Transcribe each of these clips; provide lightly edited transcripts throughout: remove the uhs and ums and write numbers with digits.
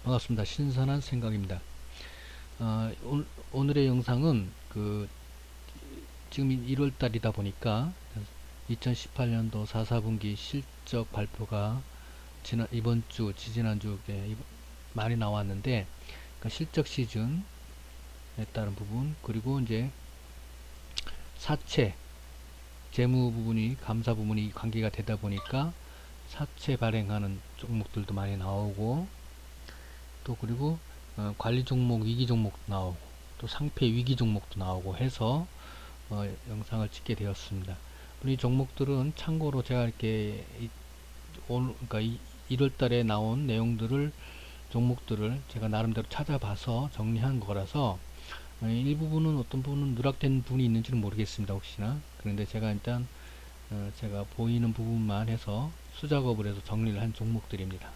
반갑습니다. 신선한 생각입니다. 오늘의 영상은 지금 1월 달이다 보니까 2018년도 4, 4분기 실적 발표가 이번 주, 지지난주에 많이 나왔는데, 실적 시즌에 따른 부분, 그리고 이제 사채, 재무 부분이, 감사 부분이 관계가 되다 보니까 사채 발행하는 종목들도 많이 나오고, 또 그리고 관리 종목, 위기 종목도 나오고, 또 상패 위기 종목도 나오고 해서 영상을 찍게 되었습니다. 이 종목들은 참고로 제가 이렇게 그러니까 1월 달에 나온 내용들을, 종목들을 제가 나름대로 찾아봐서 정리한 거라서 일부분은, 어떤 부분은 누락된 부분이 있는지는 모르겠습니다. 혹시나. 그런데 제가 일단 제가 보이는 부분만 해서 수작업을 해서 정리를 한 종목들입니다.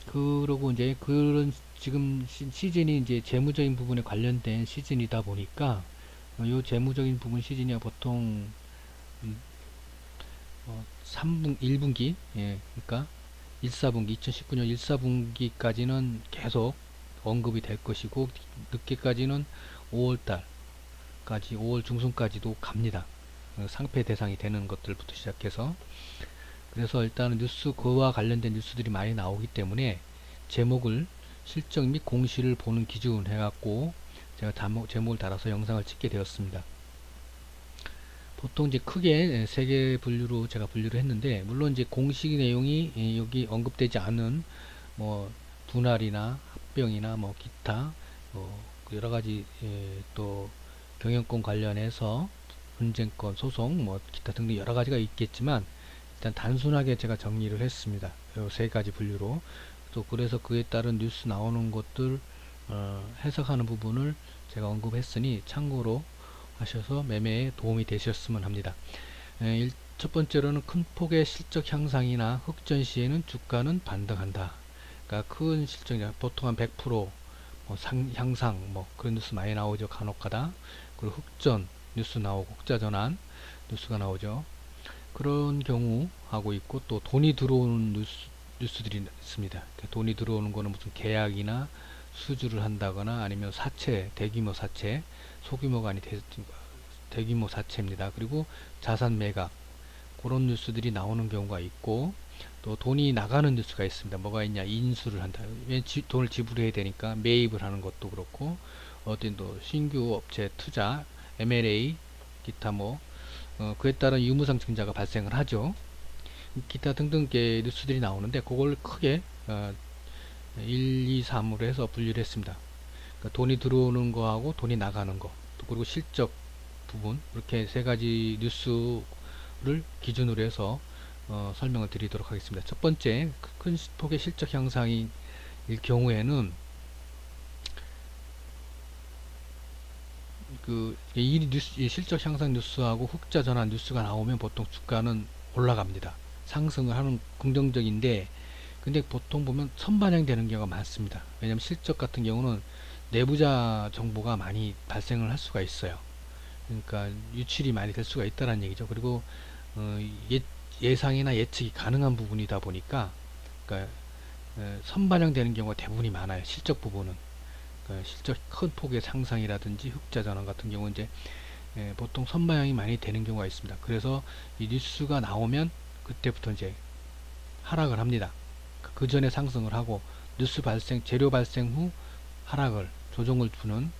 그러고 이제 그런, 지금 시즌이 이제 재무적인 부분에 관련된 시즌이다 보니까 요 재무적인 부분 시즌이 보통 1분기, 예, 그러니까 1사분기, 2019년 1사분기까지는 계속 언급이 될 것이고, 늦게까지는 5월달까지, 5월 중순까지도 갑니다. 상패 대상이 되는 것들부터 시작해서. 그래서 일단 그와 관련된 뉴스들이 많이 나오기 때문에 제목을, 실적 및 공시를 보는 기준 해갖고 제가 제목을 달아서 영상을 찍게 되었습니다. 보통 이제 크게 세 개 분류로 제가 분류를 했는데, 물론 이제 공식 내용이 여기 언급되지 않은 뭐 분할이나 합병이나 뭐 기타 여러 가지, 또 경영권 관련해서 분쟁권 소송 뭐 기타 등등 여러 가지가 있겠지만, 일단 단순하게 제가 정리를 했습니다. 요 세 가지 분류로. 또 그래서 그에 따른 뉴스 나오는 것들 해석하는 부분을 제가 언급했으니 참고로 하셔서 매매에 도움이 되셨으면 합니다. 첫 번째로는 큰 폭의 실적 향상이나 흑전 시에는 주가는 반등한다. 그러니까 큰 실적이 보통 한 100% 뭐 향상 뭐 그런 뉴스 많이 나오죠. 간혹가다. 그리고 흑전 뉴스 나오고, 흑자 전환 뉴스가 나오죠. 그런 경우 하고 있고, 또 돈이 들어오는 뉴스들이 있습니다. 돈이 들어오는 거는 무슨 계약이나 수주를 한다거나, 아니면 사채, 대규모 사채, 소규모가 아니 대규모 사채입니다. 그리고 자산 매각, 그런 뉴스들이 나오는 경우가 있고, 또 돈이 나가는 뉴스가 있습니다. 뭐가 있냐? 인수를 한다. 돈을 지불해야 되니까 매입을 하는 것도 그렇고, 어떤 또 신규 업체 투자, M&A, 기타 뭐 그에 따른 유무상증자가 발생을 하죠. 기타 등등의 뉴스들이 나오는데, 그걸 크게 1, 2, 3으로 해서 분류를 했습니다. 그러니까 돈이 들어오는 거하고 돈이 나가는 거, 또 그리고 실적 부분, 이렇게 세 가지 뉴스를 기준으로 해서 설명을 드리도록 하겠습니다. 첫 번째, 큰 폭의 실적 향상일 경우에는 이 실적 향상 뉴스하고 흑자 전환 뉴스가 나오면 보통 주가는 올라갑니다. 상승을 하는, 긍정적인데, 근데 보통 보면 선반영되는 경우가 많습니다. 왜냐하면 실적 같은 경우는 내부자 정보가 많이 발생을 할 수가 있어요. 그러니까 유출이 많이 될 수가 있다는 얘기죠. 그리고 예상이나 예측이 가능한 부분이다 보니까, 그러니까 선반영되는 경우가 대부분이 많아요. 실적 부분은. 그러니까 실적 큰 폭의 상상이라든지 흑자 전환 같은 경우는 이제 보통 선반영이 많이 되는 경우가 있습니다. 그래서 이 뉴스가 나오면 그때부터 이제 하락을 합니다. 그 전에 상승을 하고, 재료 발생 후 하락을, 조정을 주는,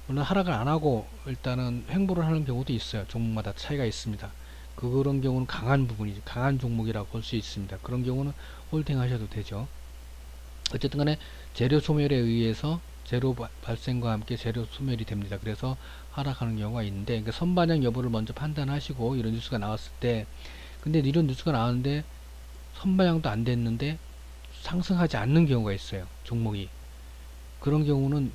물론 하락을 안 하고 일단은 횡보를 하는 경우도 있어요. 종목마다 차이가 있습니다. 그런 경우는 강한 부분이죠. 강한 종목이라고 볼 수 있습니다. 그런 경우는 홀딩 하셔도 되죠. 어쨌든 간에 재료 소멸에 의해서 재료 발생과 함께 재료 소멸이 됩니다. 그래서 하락하는 경우가 있는데, 그러니까 선반영 여부를 먼저 판단하시고, 이런 뉴스가 나왔을 때, 근데 이런 뉴스가 나왔는데 선반영도 안 됐는데 상승하지 않는 경우가 있어요. 종목이. 그런 경우는,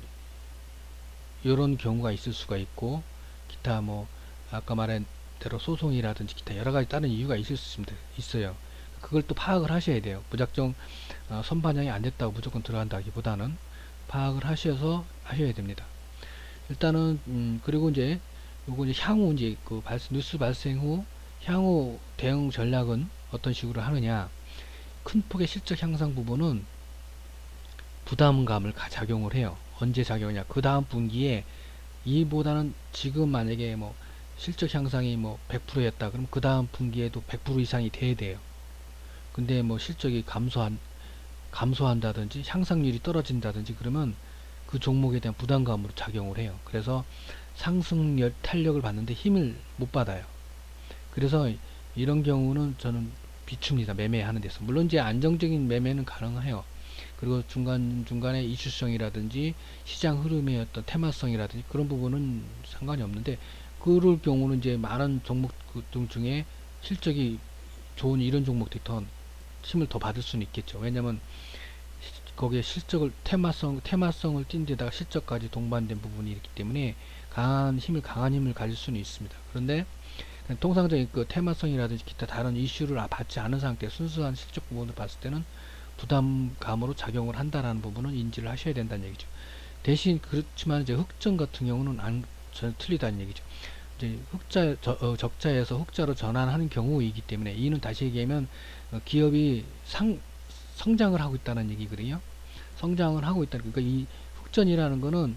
이런 경우가 있을 수가 있고, 기타 뭐 아까 말한 대로 소송이라든지 기타 여러 가지 다른 이유가 있을 수 있어요. 그걸 또 파악을 하셔야 돼요. 무작정 선반영이 안 됐다고 무조건 들어간다기보다는 파악을 하셔서 하셔야 됩니다. 일단은 그리고 이제 요거 이제 향후 이제 뉴스 발생 후 향후 대응 전략은 어떤 식으로 하느냐. 큰 폭의 실적 향상 부분은 부담감을 작용을 해요. 언제 작용하냐? 그 다음 분기에 이보다는 지금 만약에 뭐 실적 향상이 뭐 100%였다. 그럼 그 다음 분기에도 100% 이상이 돼야 돼요. 근데 뭐 실적이 감소한다든지 향상률이 떨어진다든지 그러면 그 종목에 대한 부담감으로 작용을 해요. 그래서 상승 탄력을 받는데 힘을 못 받아요. 그래서 이런 경우는 저는 비춥니다. 매매하는 데서. 물론 이제 안정적인 매매는 가능해요. 그리고 중간중간에 이슈성이라든지 시장 흐름의 어떤 테마성이라든지 그런 부분은 상관이 없는데, 그럴 경우는 이제 많은 종목들 중에 실적이 좋은 이런 종목들이 더 힘을 더 받을 수는 있겠죠. 왜냐면 거기에 실적을 테마성을 띈 데다가 실적까지 동반된 부분이 있기 때문에 강한 힘을 가질 수는 있습니다. 그런데 통상적인 그 테마성이라든지 기타 다른 이슈를 받지 않은 상태 순수한 실적 부분을 봤을 때는 부담감으로 작용을 한다라는 부분은 인지를 하셔야 된다는 얘기죠. 대신 그렇지만 이제 흑전 같은 경우는 전혀 틀리다는 얘기죠. 이제 적자에서 흑자로 전환하는 경우이기 때문에, 이는 다시 얘기하면 기업이 성장을 하고 있다는 얘기거든요. 성장을 하고 있다는, 그러니까 이 흑전이라는 거는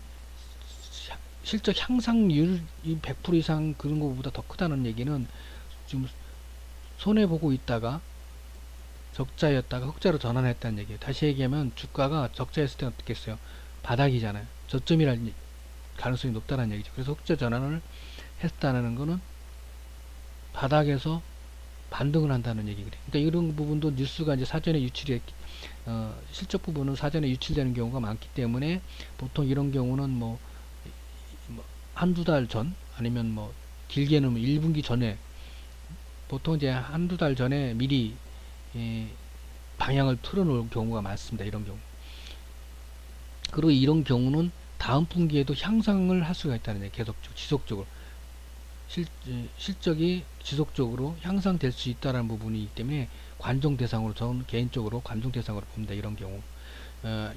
실적 향상률이 100% 이상 그런 것보다 더 크다는 얘기는 지금 손해보고 있다가 적자였다가 흑자로 전환했다는 얘기예요. 다시 얘기하면 주가가 적자였을 때는 어떻게 했어요? 바닥이잖아요. 저점이라는 가능성이 높다는 얘기죠. 그래서 흑자 전환을 했다는 거는 바닥에서 반등을 한다는 얘기거든요. 그러니까 이런 부분도 뉴스가 이제 사전에 실적 부분은 사전에 유출되는 경우가 많기 때문에 보통 이런 경우는 뭐 한두 달 전, 아니면 뭐 길게는 1분기 전에, 보통 이제 한두 달 전에 미리 방향을 틀어놓을 경우가 많습니다. 이런 경우. 그리고 이런 경우는 다음 분기에도 향상을 할 수가 있다는 얘기, 지속적으로. 실적이 지속적으로 향상될 수 있다는 부분이기 때문에 관종 대상으로, 저는 개인적으로 관종 대상으로 봅니다. 이런 경우.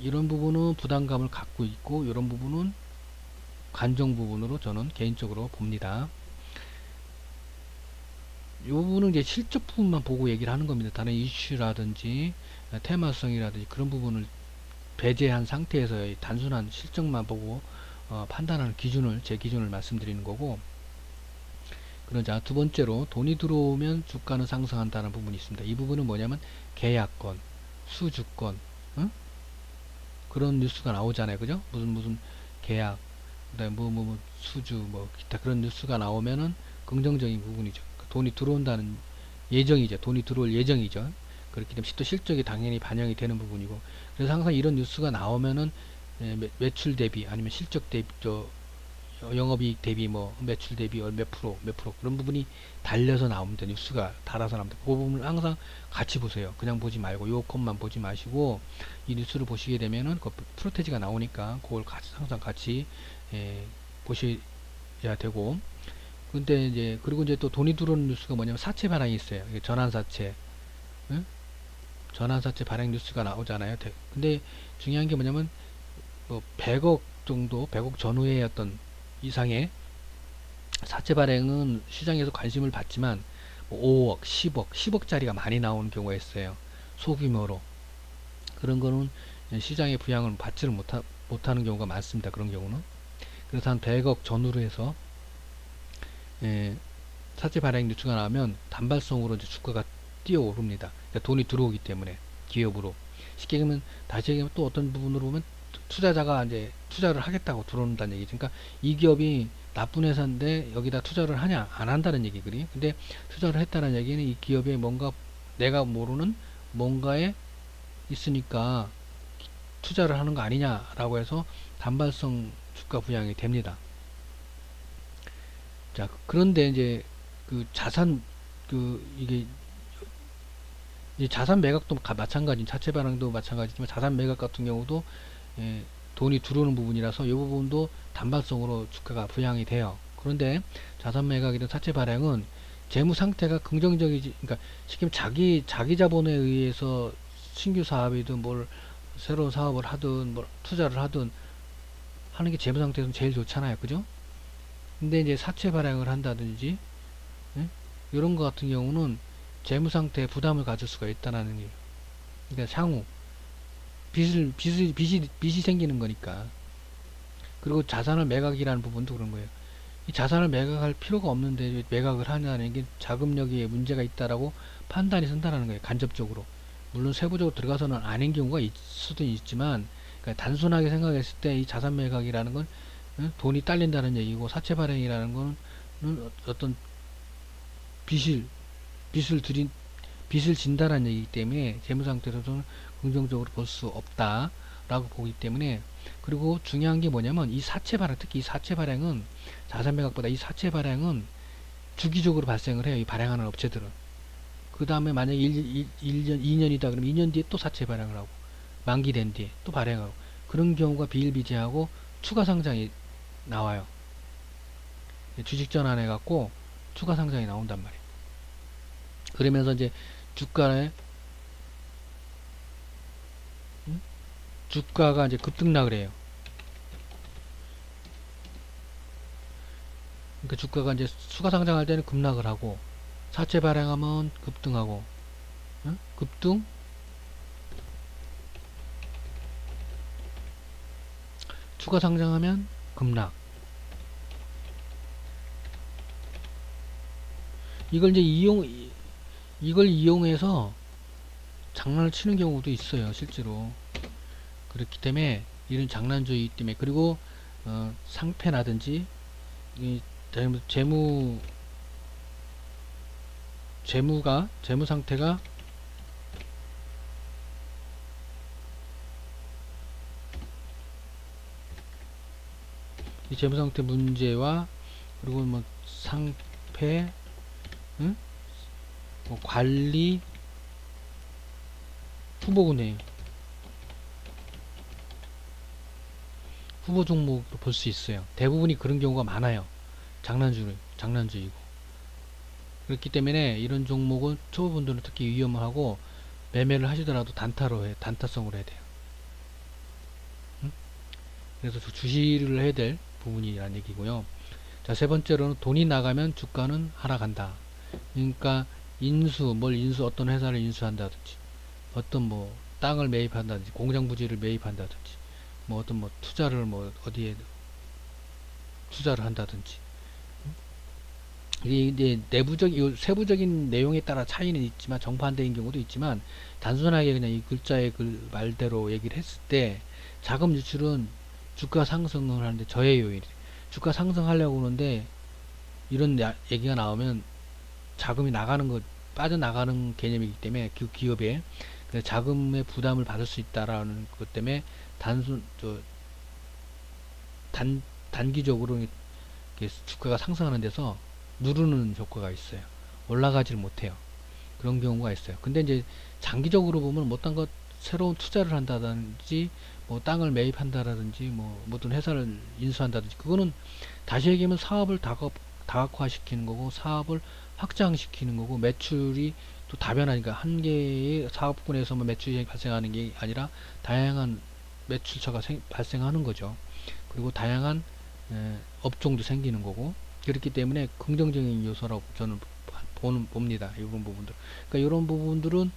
이런 부분은 부담감을 갖고 있고, 이런 부분은 관종 부분으로 저는 개인적으로 봅니다. 이 부분은 이제 실적 부분만 보고 얘기를 하는 겁니다. 다른 이슈라든지 테마성이라든지 그런 부분을 배제한 상태에서 단순한 실적만 보고 판단하는 제 기준을 말씀드리는 거고. 그러자 두 번째로, 돈이 들어오면 주가는 상승한다는 부분이 있습니다. 이 부분은 뭐냐면 계약권, 수주권, 응? 그런 뉴스가 나오잖아요. 그죠? 무슨 계약, 그다음에 수주, 기타 그런 뉴스가 나오면은 긍정적인 부분이죠. 돈이 들어온다는 예정이죠. 돈이 들어올 예정이죠. 그렇기 때문에 또 실적이 당연히 반영이 되는 부분이고, 그래서 항상 이런 뉴스가 나오면은 매출 대비 아니면 실적 대비, 영업이익 대비 매출 대비 몇 프로 그런 부분이 달려서 나옵니다. 뉴스가 달아서 나옵니다. 그 부분을 항상 같이 보세요. 그냥 보지 말고 요 컷만 보지 마시고, 이 뉴스를 보시게 되면은 그 프로테지가 나오니까 그걸 항상 같이 보셔야 되고. 근데 이제 그리고 이제 또 돈이 들어오는 뉴스가 뭐냐면 사채 발행이 있어요. 전환사채, 응? 전환사채 발행 뉴스가 나오잖아요. 근데 중요한 게 뭐냐면 100억 정도, 100억 전후의 어떤 이상의 사채 발행은 시장에서 관심을 받지만 5억, 10억짜리가 많이 나오는 경우가 있어요. 소규모로. 그런 거는 시장의 부양을 받지를 못하는 경우가 많습니다. 그런 경우는. 그래서 한 100억 전후로 해서 사채 발행 뉴스가 나오면 단발성으로 이제 주가가 뛰어오릅니다. 그러니까 돈이 들어오기 때문에 기업으로. 쉽게 얘기하면, 다시 얘기하면 또 어떤 부분으로 보면 투자자가 이제 투자를 하겠다고 들어온다는 얘기죠. 그러니까 이 기업이 나쁜 회사인데 여기다 투자를 하냐, 안 한다는 얘기거든요. 근데 투자를 했다는 얘기는 이 기업에 뭔가 내가 모르는 뭔가에 있으니까 투자를 하는 거 아니냐라고 해서 단발성 주가 부양이 됩니다. 자, 그런데 이제 그 이게 이제 자산 매각도 마찬가지, 자체 발행도 마찬가지지만 자산 매각 같은 경우도 돈이 들어오는 부분이라서 이 부분도 단발성으로 주가가 부양이 돼요. 그런데 자산 매각이든 사채 발행은 재무 상태가 긍정적이지, 그러니까 쉽게 자기 자본에 의해서 신규 사업이든 뭘 새로운 사업을 하든 뭘 투자를 하든 하는 게 재무 상태에서는 제일 좋잖아요. 그죠? 근데 이제 사채 발행을 한다든지 이런 거 같은 경우는 재무 상태에 부담을 가질 수가 있다는 얘기예요. 그러니까 향후 빚이 생기는 거니까. 그리고 자산을 매각이라는 부분도 그런 거예요. 이 자산을 매각할 필요가 없는데 왜 매각을 하냐는 게 자금력에 문제가 있다라고 판단이 선다라는 거예요. 간접적으로. 물론 세부적으로 들어가서는 아닌 경우가 수도 있지만, 그러니까 단순하게 생각했을 때 이 자산 매각이라는 건 돈이 딸린다는 얘기고, 사채 발행이라는 거는 어떤 빚을 빚을 들인 빚을 진다라는 얘기이기 때문에 재무 상태로서는 긍정적으로 볼 수 없다라고 보기 때문에. 그리고 중요한 게 뭐냐면 이 사채 발행, 특히 이 사채 발행은 자산 매각보다 이 사채 발행은 주기적으로 발생을 해요. 이 발행하는 업체들은. 그 다음에 만약에 1년, 2년이다 그러면 2년 뒤에 또 사채 발행을 하고, 만기된 뒤에 또 발행하고, 그런 경우가 비일비재하고 추가 상장이 나와요. 주식 전환해 갖고 추가 상장이 나온단 말이에요. 그러면서 이제 주가에 주가가 이제 급등락을 해요. 그러니까 주가가 이제 추가 상장할 때는 급락을 하고, 사채 발행하면 급등하고, 급등, 추가 상장하면 급락. 이걸 이제 이걸 이용해서 장난을 치는 경우도 있어요, 실제로. 그렇기 때문에 이런 장난주의 때문에. 그리고 상패라든지 이 재무 상태가 이 재무 상태 문제와, 그리고 뭐 상패, 응? 뭐 관리, 후보군이에요. 후보 종목으로 볼 수 있어요. 대부분이 그런 경우가 많아요. 장난주의고. 그렇기 때문에 이런 종목은 초보분들은 특히 위험하고, 매매를 하시더라도 단타성으로 해야 돼요. 응? 그래서 주시를 해야 될 부분이라는 얘기고요. 자, 세 번째로는 돈이 나가면 주가는 하락한다. 그러니까 어떤 회사를 인수한다든지, 어떤 뭐 땅을 매입한다든지, 공장 부지를 매입한다든지, 뭐 어떤 뭐 투자를 뭐 어디에 투자를 한다든지. 이게 세부적인 내용에 따라 차이는 있지만, 정반대인 경우도 있지만, 단순하게 그냥 이 글자의 말대로 얘기를 했을 때 자금 유출은 주가 상승을 하는데 저해 요인. 주가 상승하려고 하는데 이런 얘기가 나오면 자금이 빠져나가는 개념이기 때문에 그 기업에 자금의 부담을 받을 수 있다라는 것 때문에 단기적으로 주가가 상승하는 데서 누르는 효과가 있어요. 올라가질 못해요. 그런 경우가 있어요. 근데 이제 장기적으로 보면 어떤 것 새로운 투자를 한다든지, 뭐 땅을 매입한다라든지, 뭐 어떤 회사를 인수한다든지, 그거는 다시 얘기하면 사업을 다각화시키는 거고, 사업을 확장시키는 거고, 매출이 또 다변하니까 한 개의 사업군에서만 매출이 발생하는 게 아니라 다양한 매출처가 발생하는 거죠. 그리고 다양한 업종도 생기는 거고. 그렇기 때문에 긍정적인 요소라고 저는 봅니다. 이런 부분들. 그러니까 이런 부분들은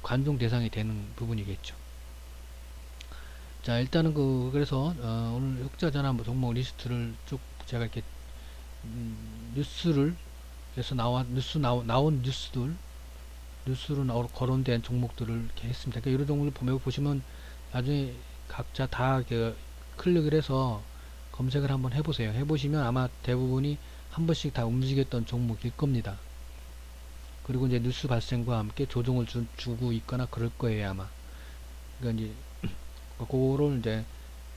관종 대상이 되는 부분이겠죠. 자, 일단은 그래서 오늘 흑자전환 뭐 종목 리스트를 쭉 제가 이렇게 뉴스를 그래서 나온 뉴스로 거론된 종목들을 이렇게 했습니다. 그러니까 이런 종목을 보시면 나중에 각자 다 클릭을 해서 검색을 한번 해보세요. 해보시면 아마 대부분이 한 번씩 다 움직였던 종목일 겁니다. 그리고 이제 뉴스 발생과 함께 조정을 주고 있거나 그럴 거예요, 아마. 그러니까 이제 그거를 이제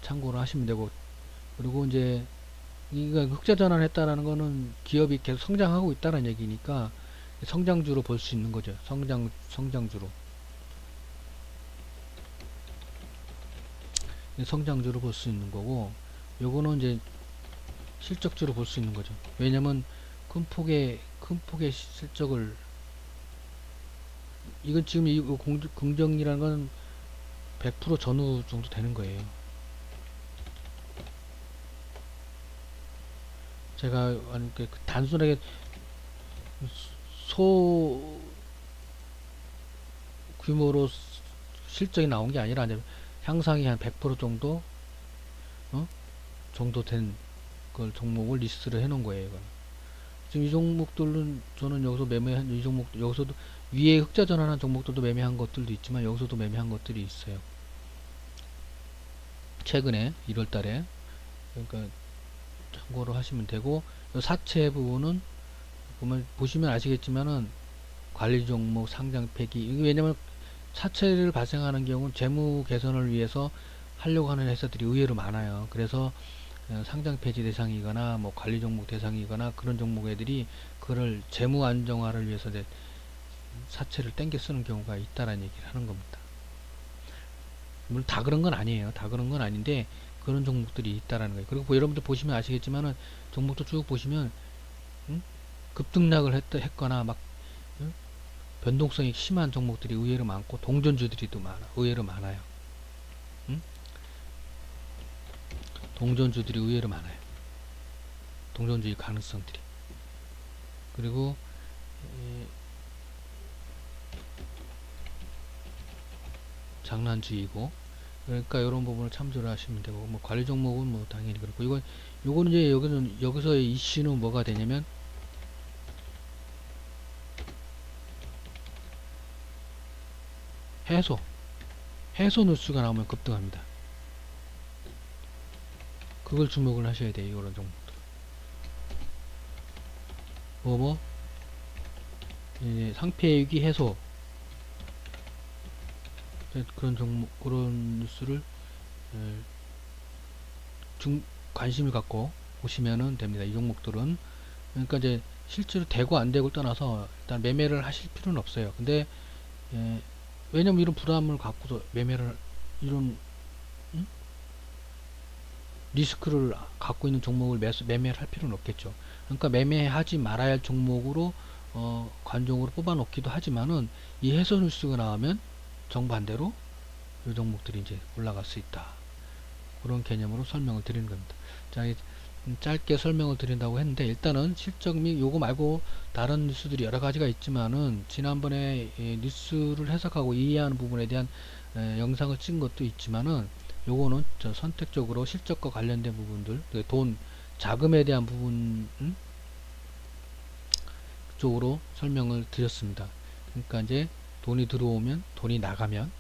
참고를 하시면 되고. 그리고 이제 이거 흑자 전환했다라는 거는 기업이 계속 성장하고 있다는 얘기니까 성장주로 볼 수 있는 거죠. 성장주로 볼 수 있는 거고, 요거는 이제 실적주로 볼 수 있는 거죠. 왜냐면 큰 폭의 실적을, 이건 지금 이 긍정이라는 건 100% 전후 정도 되는 거예요. 제가 단순하게 소 규모로 실적이 나온 게 아니라 이제 향상이 한 100% 정도 어? 정도 된 그 종목을 리스트를 해 놓은 거예요. 이거는. 지금 이 종목들은 저는 여기서 매매한 이 종목 여기서도 위에 흑자 전환한 종목들도 매매한 것들도 있지만 여기서도 매매한 것들이 있어요. 최근에 1월 달에. 그러니까 참고로 하시면 되고, 요 사채 부분은 보시면 아시겠지만은 관리 종목 상장 폐기, 왜냐면 사채를 발생하는 경우는 재무 개선을 위해서 하려고 하는 회사들이 의외로 많아요. 그래서 상장 폐지 대상이거나 뭐 관리 종목 대상이거나 그런 종목 애들이 그걸 재무 안정화를 위해서 이제 사채를 땡겨 쓰는 경우가 있다라는 얘기를 하는 겁니다. 물론 다 그런 건 아니에요. 다 그런 건 아닌데 그런 종목들이 있다라는 거예요. 그리고 뭐 여러분들 보시면 아시겠지만은 종목도 쭉 보시면 급등락을 했거나 막 변동성이 심한 종목들이 의외로 많고 동전주들이도 의외로 많아요. 동전주들이 의외로 많아요. 동전주의 가능성들이. 그리고 장난주의고, 그러니까 이런 부분을 참조를 하시면 되고, 뭐 관리 종목은 뭐 당연히 그렇고, 요거는 이제 여기서의 이슈는 뭐가 되냐면 해소 뉴스가 나오면 급등합니다. 그걸 주목을 하셔야 돼요. 이런 종목들. 상폐위기 해소, 그런 종목, 그런 뉴스를 관심을 갖고 보시면 됩니다. 이 종목들은. 그러니까 이제 실제로 되고 안 되고를 떠나서 일단 매매를 하실 필요는 없어요. 근데 왜냐면 이런 불안을 갖고서 이런 리스크를 갖고 있는 종목을 매매를 할 필요는 없겠죠. 그러니까 매매하지 말아야 할 종목으로 관종으로 뽑아 놓기도 하지만은 이 해소 뉴스가 나오면 정반대로 이 종목들이 이제 올라갈 수 있다. 그런 개념으로 설명을 드리는 겁니다. 자, 짧게 설명을 드린다고 했는데, 일단은 실적 및 요거 말고 다른 뉴스들이 여러 가지가 있지만은 지난번에 뉴스를 해석하고 이해하는 부분에 대한 영상을 찍은 것도 있지만은, 요거는 선택적으로 실적과 관련된 부분들, 자금에 대한 부분 쪽으로 설명을 드렸습니다. 그러니까 이제 돈이 들어오면, 돈이 나가면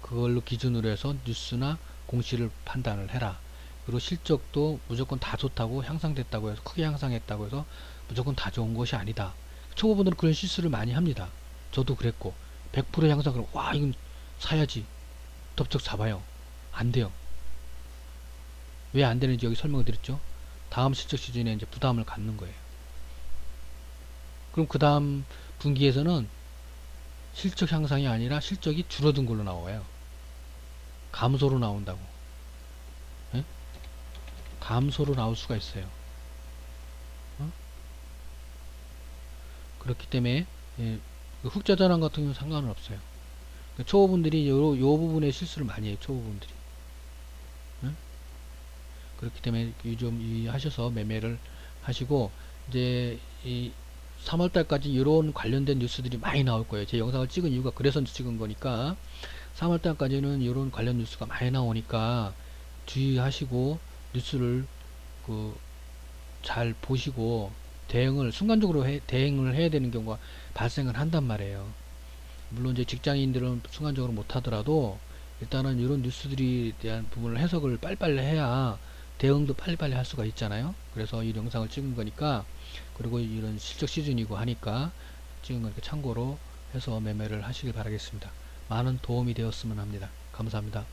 그걸로 기준으로 해서 뉴스나 공시를 판단을 해라. 그리고 실적도 무조건 다 좋다고 향상됐다고 해서, 크게 향상했다고 해서 무조건 다 좋은 것이 아니다. 초보분들은 그런 실수를 많이 합니다. 저도 그랬고, 100% 향상을 와 이건 사야지, 덥석 사봐요. 안 돼요. 왜 안 되는지 여기 설명을 드렸죠. 다음 실적 시즌에 이제 부담을 갖는 거예요. 그럼 그 다음 분기에서는 실적 향상이 아니라 실적이 줄어든 걸로 나와요. 감소로 나온다고. 예? 감소로 나올 수가 있어요. 그렇기 때문에 흑자 전환 같은 경우는 상관은 없어요. 그러니까 초보분들이 요 부분에 실수를 많이 해요. 초보분들이. 그렇기 때문에 좀 하셔서 매매를 하시고, 이제 이 3월달까지 이런 관련된 뉴스들이 많이 나올 거예요. 제 영상을 찍은 이유가 그래서 찍은 거니까. 3월달까지는 이런 관련 뉴스가 많이 나오니까 주의하시고 뉴스를 잘 보시고 순간적으로 대응을 해야 되는 경우가 발생을 한단 말이에요. 물론 이제 직장인들은 순간적으로 못 하더라도 일단은 이런 뉴스들이 대한 부분을 해석을 빨리빨리 해야 대응도 빨리빨리 할 수가 있잖아요. 그래서 이 영상을 찍은 거니까, 그리고 이런 실적 시즌이고 하니까 찍은 거니까 참고로 해서 매매를 하시길 바라겠습니다. 많은 도움이 되었으면 합니다. 감사합니다.